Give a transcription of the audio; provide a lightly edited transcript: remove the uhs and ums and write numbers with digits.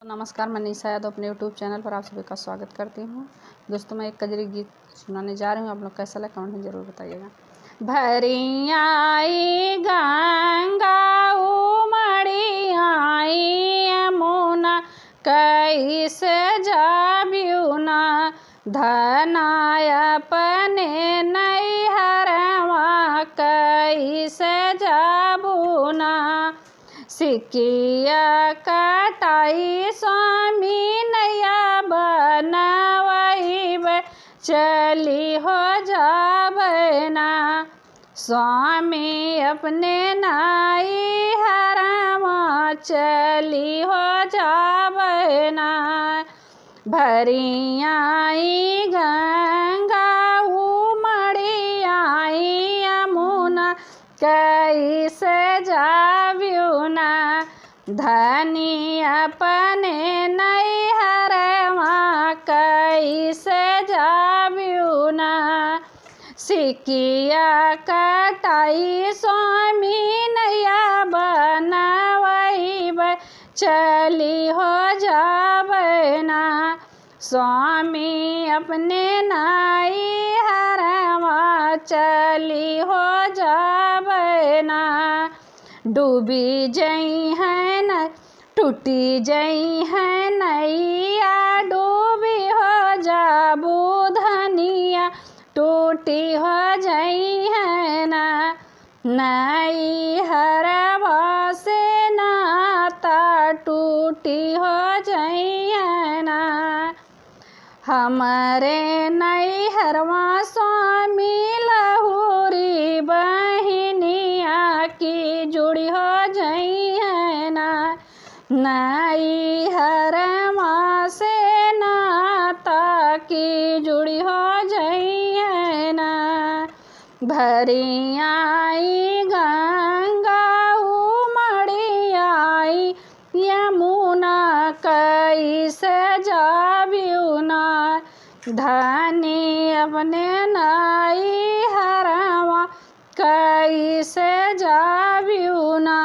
नमस्कार, मैं निशा यादव अपने यूट्यूब चैनल पर आप सभी का स्वागत करती हूँ। दोस्तों, मैं एक कजरी गीत सुनाने जा रही हूँ। आप लोग कैसा लगा कमेंट में ज़रूर बताइएगा। भरी आई गंगा उमड़ी आई यमुना, कैसे जाबियुना धनाय अपने नैहरवा, कैसे जाबुना सिकिया कटाई स्वामी नैया बनवैब, चली हो जाबना स्वामी अपने नैहरवा, चली हो जाबना। भरी आई गंगा उमड़ी आई यमुना, कैसे जाबियुना धनी अपने नैहरवा, कैसे जाबियुना सिकिया कटाई स्वामी नैया बनवैब, चली हो जाबना स्वामी अपने नैहरवा, चली हो जाबना। डूबी जई है न टूटी जई है नैया, डूबी हो जाबू धनिया, टूटी हो जई है ना नैहरवा से नाता, टूटी हो जई है ना। हमारे नैहरवा स्वामी लहुरी बहिनिया की जुड़ी हो जई है ना, नैहरवा से नाता की जुड़ी हो जई है ना। भरी आई गंगा उमड़ी आई यमुना, कैसे जाबियुना धनी अपने नैहरवा, कैसे जाबियुना।